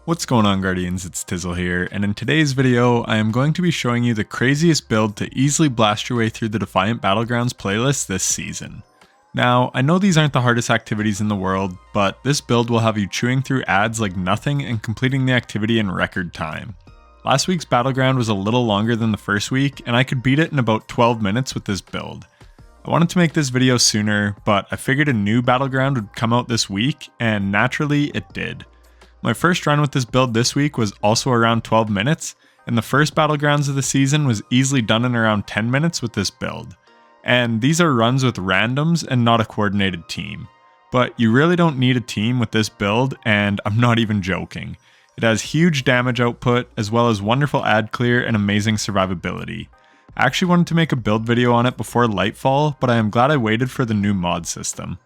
What's going on, Guardians? It's Tizzle here, and in today's video, I am going to be showing you the craziest build to easily blast your way through the Defiant Battlegrounds playlist this season. Now, I know these aren't the hardest activities in the world, but this build will have you chewing through ads like nothing and completing the activity in record time. Last week's Battleground was a little longer than the first week, and I could beat it in about 12 minutes with this build. I wanted to make this video sooner, but I figured a new Battleground would come out this week, and naturally it did. My first run with this build this week was also around 12 minutes, and the first Battlegrounds of the season was easily done in around 10 minutes with this build. And these are runs with randoms and not a coordinated team. But you really don't need a team with this build, and I'm not even joking. It has huge damage output, as well as wonderful ad clear and amazing survivability. I actually wanted to make a build video on it before Lightfall, but I am glad I waited for the new mod system.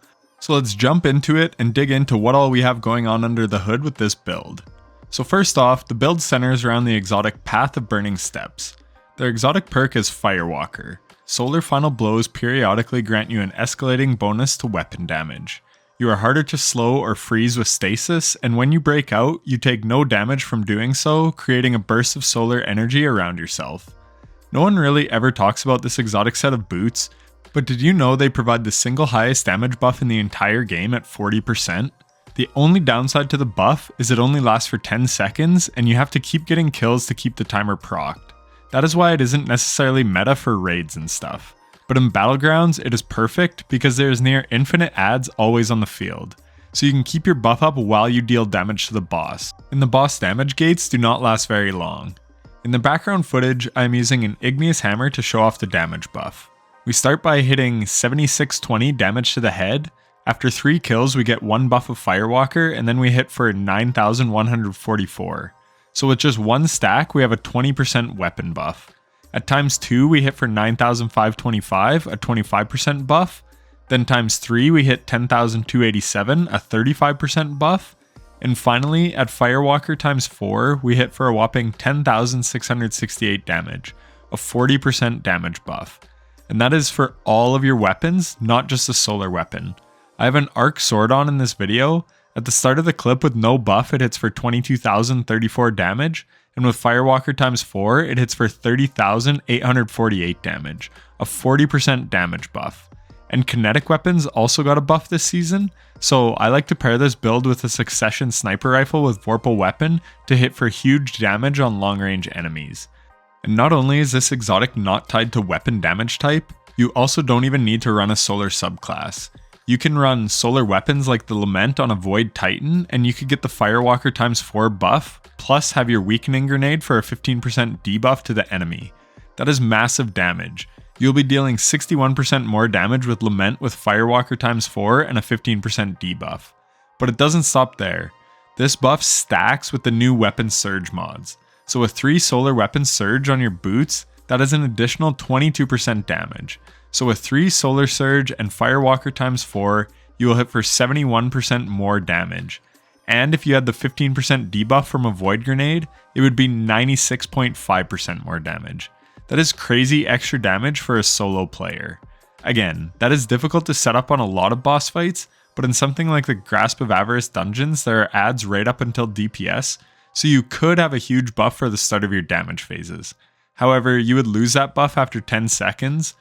So let's jump into it and dig into what all we have going on under the hood with this build. So first off, the build centers around the exotic Path of Burning Steps. Their exotic perk is Firewalker. Solar Final Blows periodically grant you an escalating bonus to weapon damage. You are harder to slow or freeze with stasis, and when you break out, you take no damage from doing so, creating a burst of solar energy around yourself. No one really ever talks about this exotic set of boots, but did you know they provide the single highest damage buff in the entire game at 40%? The only downside to the buff is it only lasts for 10 seconds and you have to keep getting kills to keep the timer procced. That is why it isn't necessarily meta for raids and stuff. But in Battlegrounds it is perfect because there is near infinite ads always on the field. So you can keep your buff up while you deal damage to the boss. And the boss damage gates do not last very long. In the background footage I am using an igneous hammer to show off the damage buff. We start by hitting 7620 damage to the head. After 3 kills we get 1 buff of Firewalker, and then we hit for 9144. So with just 1 stack we have a 20% weapon buff. At times 2 we hit for 9525, a 25% buff. Then times 3 we hit 10287, a 35% buff. And finally at Firewalker times 4 we hit for a whopping 10,668 damage, a 40% damage buff. And that is for all of your weapons, not just a solar weapon. I have an arc sword on in this video. At the start of the clip with no buff it hits for 22,034 damage, and with Firewalker times 4 it hits for 30,848 damage, a 40% damage buff. And kinetic weapons also got a buff this season, so I like to pair this build with a Succession sniper rifle with Vorpal weapon to hit for huge damage on long range enemies. And not only is this exotic not tied to weapon damage type, you also don't even need to run a solar subclass. You can run solar weapons like the Lament on a Void Titan, and you could get the Firewalker times 4 buff, plus have your weakening grenade for a 15% debuff to the enemy. That is massive damage. You'll be dealing 61% more damage with Lament with Firewalker times 4 and a 15% debuff. But it doesn't stop there. This buff stacks with the new weapon surge mods. So with 3 solar weapons surge on your boots, that is an additional 22% damage. So with 3 solar surge and Firewalker times 4, you will hit for 71% more damage. And if you had the 15% debuff from a void grenade, it would be 96.5% more damage. That is crazy extra damage for a solo player. Again, that is difficult to set up on a lot of boss fights, but in something like the Grasp of Avarice dungeons, there are ads right up until DPS, so you could have a huge buff for the start of your damage phases. However, you would lose that buff after 10 seconds,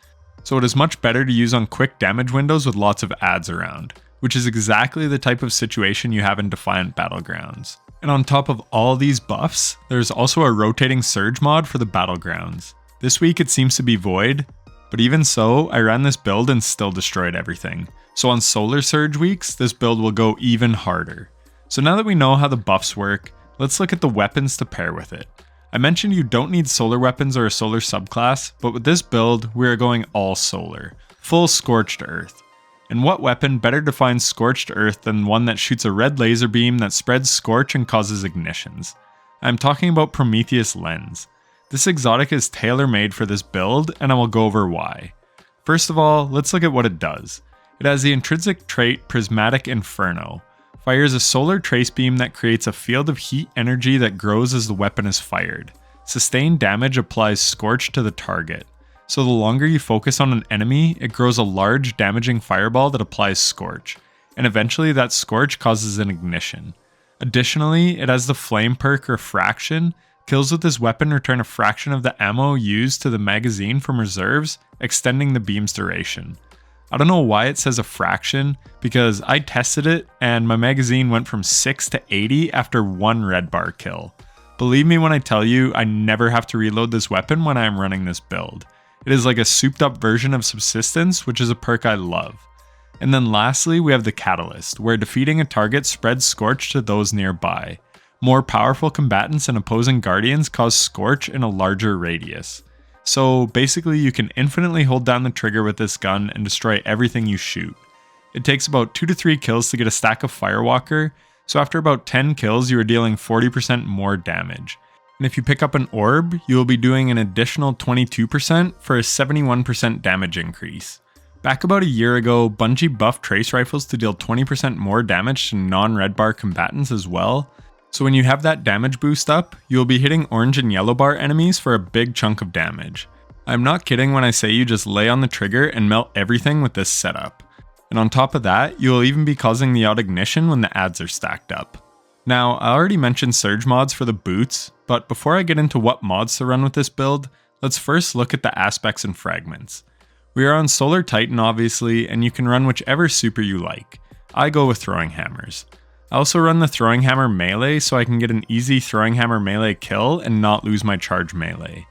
so it is much better to use on quick damage windows with lots of ads around, which is exactly the type of situation you have in Defiant Battlegrounds. And on top of all these buffs, there's also a rotating surge mod for the Battlegrounds. This week it seems to be Void, but even so, I ran this build and still destroyed everything. So on solar surge weeks, this build will go even harder. So now that we know how the buffs work, let's look at the weapons to pair with it. I mentioned you don't need solar weapons or a solar subclass, but with this build, we are going all solar. Full Scorched Earth. And what weapon better defines Scorched Earth than one that shoots a red laser beam that spreads scorch and causes ignitions? I'm talking about Prometheus Lens. This exotic is tailor-made for this build, and I will go over why. First of all, let's look at what it does. It has the intrinsic trait Prismatic Inferno. Fires a solar trace beam that creates a field of heat energy that grows as the weapon is fired. Sustained damage applies scorch to the target. So the longer you focus on an enemy, it grows a large damaging fireball that applies scorch. And eventually that scorch causes an ignition. Additionally, it has the flame perk Refraction. Kills with this weapon return a fraction of the ammo used to the magazine from reserves, extending the beam's duration. I don't know why it says a fraction, because I tested it and my magazine went from 6 to 80 after one red bar kill. Believe me when I tell you, I never have to reload this weapon when I am running this build. It is like a souped up version of Subsistence, which is a perk I love. And then lastly, we have the Catalyst, where defeating a target spreads Scorch to those nearby. More powerful combatants and opposing guardians cause Scorch in a larger radius. So basically you can infinitely hold down the trigger with this gun and destroy everything you shoot. It takes about 2 to 3 kills to get a stack of Firewalker, so after about 10 kills you are dealing 40% more damage. And if you pick up an orb, you will be doing an additional 22% for a 71% damage increase. Back about a year ago, Bungie buffed trace rifles to deal 20% more damage to non-red bar combatants as well. So when you have that damage boost up, you will be hitting orange and yellow bar enemies for a big chunk of damage. I'm not kidding when I say you just lay on the trigger and melt everything with this setup. And on top of that, you will even be causing the odd ignition when the adds are stacked up. Now, I already mentioned surge mods for the boots, but before I get into what mods to run with this build, let's first look at the aspects and fragments. We are on Solar Titan obviously, and you can run whichever super you like. I go with throwing hammers. I also run the throwing hammer melee so I can get an easy throwing hammer melee kill and not lose my charge melee.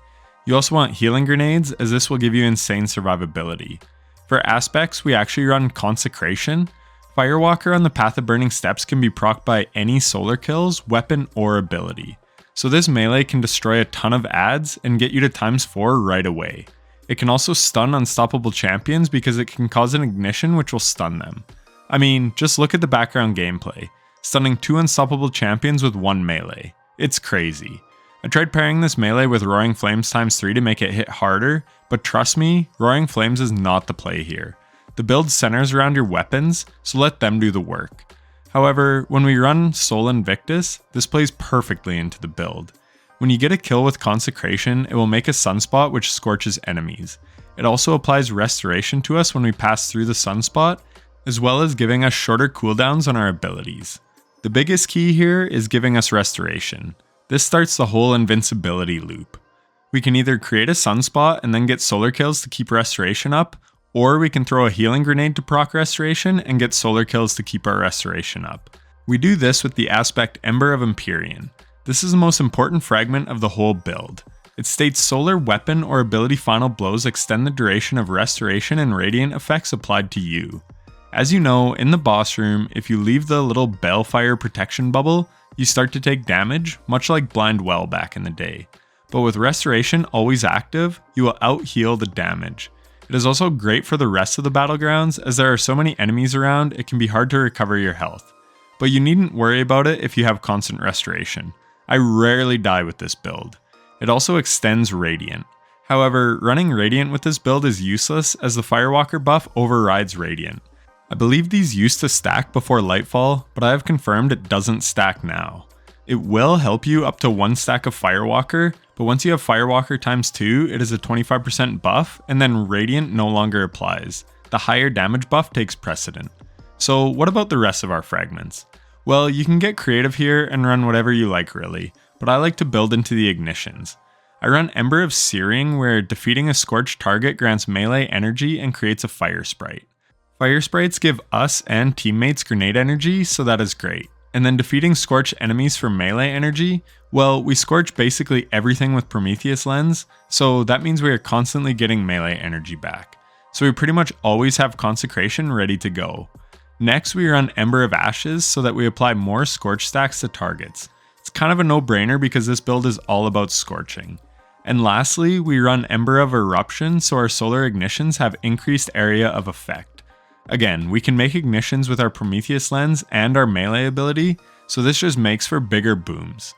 You also want healing grenades, as this will give you insane survivability. For aspects, we actually run Consecration. Firewalker on the Path of Burning Steps can be procced by any solar kills, weapon, or ability. So this melee can destroy a ton of adds and get you to ×4 right away. It can also stun unstoppable champions because it can cause an ignition which will stun them. I mean, just look at the background gameplay. Stunning 2 unstoppable champions with 1 melee. It's crazy. I tried pairing this melee with Roaring Flames ×3 to make it hit harder, but trust me, Roaring Flames is not the play here. The build centers around your weapons, so let them do the work. However, when we run Sol Invictus, this plays perfectly into the build. When you get a kill with Consecration, it will make a sunspot which scorches enemies. It also applies Restoration to us when we pass through the sunspot, as well as giving us shorter cooldowns on our abilities. The biggest key here is giving us Restoration. This starts the whole invincibility loop. We can either create a sunspot and then get solar kills to keep Restoration up, or we can throw a healing grenade to proc Restoration and get solar kills to keep our Restoration up. We do this with the aspect Ember of Empyrean. This is the most important fragment of the whole build. It states solar weapon or ability final blows extend the duration of Restoration and Radiant effects applied to you. As you know, in the boss room, if you leave the little Balefire protection bubble, you start to take damage, much like Blind Well back in the day. But with Restoration always active, you will out-heal the damage. It is also great for the rest of the battlegrounds, as there are so many enemies around, it can be hard to recover your health. But you needn't worry about it if you have constant Restoration. I rarely die with this build. It also extends Radiant. However, running Radiant with this build is useless as the Firewalker buff overrides Radiant. I believe these used to stack before Lightfall, but I have confirmed it doesn't stack now. It will help you up to 1 stack of Firewalker, but once you have Firewalker ×2, it is a 25% buff, and then Radiant no longer applies. The higher damage buff takes precedent. So what about the rest of our fragments? Well, you can get creative here and run whatever you like really, but I like to build into the ignitions. I run Ember of Searing, where defeating a scorched target grants melee energy and creates a fire sprite. Fire sprites give us and teammates grenade energy, so that is great. And then defeating scorched enemies for melee energy, well, we scorch basically everything with Prometheus Lens, so that means we are constantly getting melee energy back. So we pretty much always have Consecration ready to go. Next, we run Ember of Ashes so that we apply more scorch stacks to targets. It's kind of a no-brainer because this build is all about scorching. And lastly, we run Ember of Eruption so our solar ignitions have increased area of effect. Again, we can make ignitions with our Prometheus Lens and our melee ability, so this just makes for bigger booms.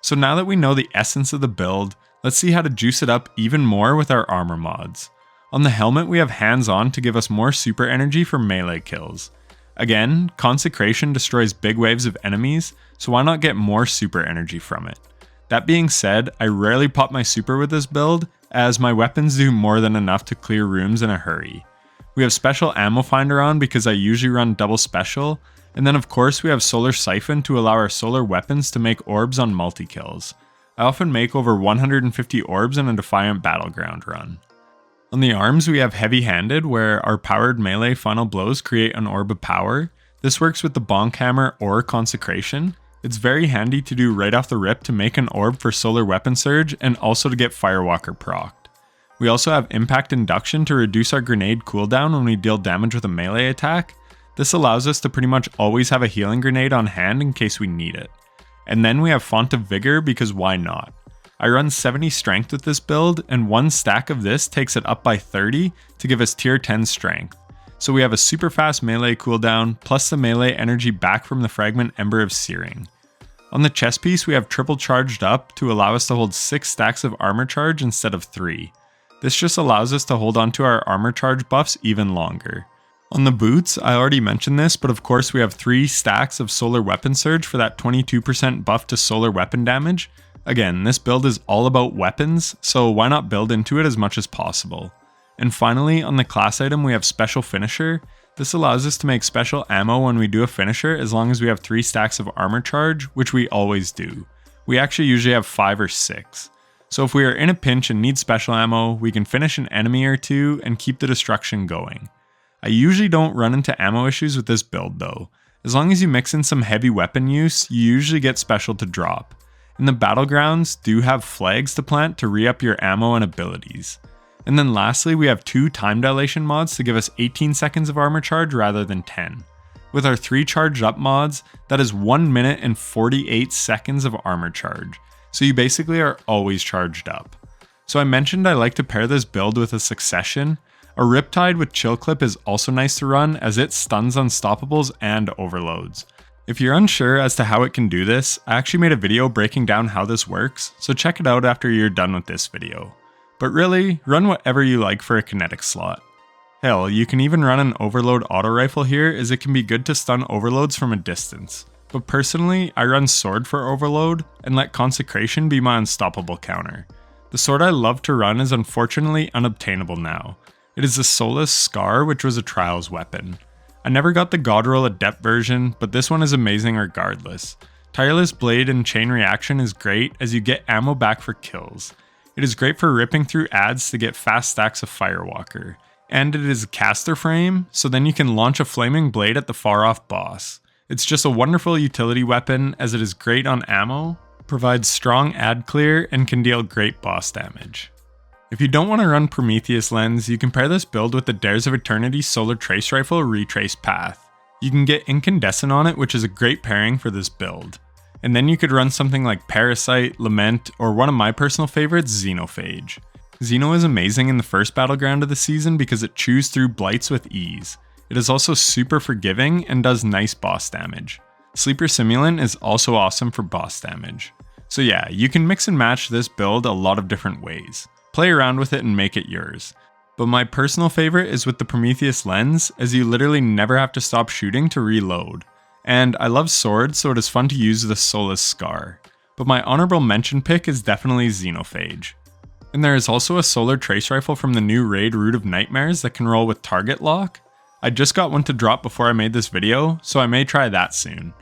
So now that we know the essence of the build, let's see how to juice it up even more with our armor mods. On the helmet we have Hands On to give us more super energy for melee kills. Again, Consecration destroys big waves of enemies, so why not get more super energy from it? That being said, I rarely pop my super with this build, as my weapons do more than enough to clear rooms in a hurry. We have Special Ammo Finder on because I usually run double special, And then of course we have Solar Siphon to allow our solar weapons to make orbs on multi-kills. I often make over 150 orbs in a Defiant Battleground run. On the arms we have Heavy Handed, where our powered melee final blows create an orb of power. This works with the Bonk Hammer or Consecration. It's very handy to do right off the rip to make an orb for Solar Weapon Surge and also to get Firewalker procced. We also have Impact Induction to reduce our grenade cooldown when we deal damage with a melee attack. This allows us to pretty much always have a healing grenade on hand in case we need it. And then we have Font of Vigor because why not? I run 70 strength with this build, and one stack of this takes it up by 30 to give us tier 10 strength. So we have a super fast melee cooldown, plus the melee energy back from the fragment Ember of Searing. On the chest piece we have triple charged up to allow us to hold 6 stacks of armor charge instead of 3. This just allows us to hold onto our armor charge buffs even longer. On the boots, I already mentioned this, but of course we have 3 stacks of Solar Weapon Surge for that 22% buff to solar weapon damage. Again, this build is all about weapons, so why not build into it as much as possible. And finally, on the class item we have Special Finisher. This allows us to make special ammo when we do a finisher as long as we have 3 stacks of armor charge, which we always do. We actually usually have 5 or 6. So if we are in a pinch and need special ammo, we can finish an enemy or 2 and keep the destruction going. I usually don't run into ammo issues with this build though. As long as you mix in some heavy weapon use, you usually get special to drop. And the battlegrounds do have flags to plant to re-up your ammo and abilities. And then lastly, we have 2 time dilation mods to give us 18 seconds of armor charge rather than 10. With our 3 charged up mods, that is 1 minute and 48 seconds of armor charge. So you basically are always charged up. So I mentioned I like to pair this build with a Succession. A Riptide with Chill Clip is also nice to run as it stuns unstoppables and overloads. If you're unsure as to how it can do this, I actually made a video breaking down how this works, so check it out after you're done with this video. But really, run whatever you like for a kinetic slot. Hell, you can even run an Overload auto rifle here as it can be good to stun overloads from a distance. But personally, I run Sword for Overload and let Consecration be my unstoppable counter. The sword I love to run is unfortunately unobtainable now. It is the Soulless Scar, which was a Trials weapon. I never got the Godroll Adept version, but this one is amazing regardless. Tireless Blade and Chain Reaction is great as you get ammo back for kills. It is great for ripping through adds to get fast stacks of Firewalker. And it is a caster frame, so then you can launch a flaming blade at the far off boss. It's just a wonderful utility weapon as it is great on ammo, provides strong ad clear, and can deal great boss damage. If you don't want to run Prometheus Lens, you can pair this build with the Dares of Eternity Solar Trace Rifle Retrace Path. You can get Incandescent on it, which is a great pairing for this build. And then you could run something like Parasite, Lament, or one of my personal favorites, Xenophage. Xeno is amazing in the first battleground of the season because it chews through blights with ease. It is also super forgiving and does nice boss damage. Sleeper Simulant is also awesome for boss damage. So yeah, you can mix and match this build a lot of different ways. Play around with it and make it yours. But my personal favorite is with the Prometheus Lens, as you literally never have to stop shooting to reload. And I love swords, so it is fun to use the Soulless Scar. But my honorable mention pick is definitely Xenophage. And there is also a Solar Trace Rifle from the new raid Root of Nightmares that can roll with target lock. I just got one to drop before I made this video, so I may try that soon.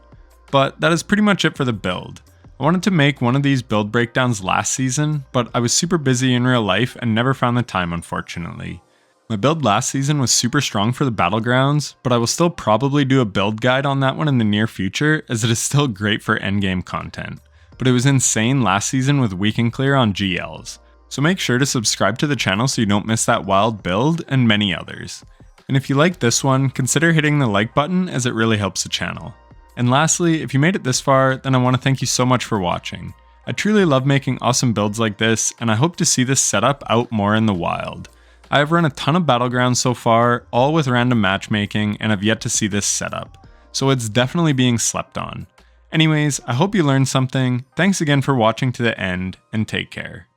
But that is pretty much it for the build. I wanted to make one of these build breakdowns last season, but I was super busy in real life and never found the time unfortunately. My build last season was super strong for the battlegrounds, but I will still probably do a build guide on that one in the near future as it is still great for endgame content. But it was insane last season with weak and clear on GLs. So make sure to subscribe to the channel so you don't miss that wild build and many others. And if you like this one, consider hitting the like button as it really helps the channel. And lastly, if you made it this far, then I want to thank you so much for watching. I truly love making awesome builds like this, and I hope to see this setup out more in the wild. I have run a ton of battlegrounds so far, all with random matchmaking, and have yet to see this setup. So it's definitely being slept on. Anyways, I hope you learned something. Thanks again for watching to the end, and take care.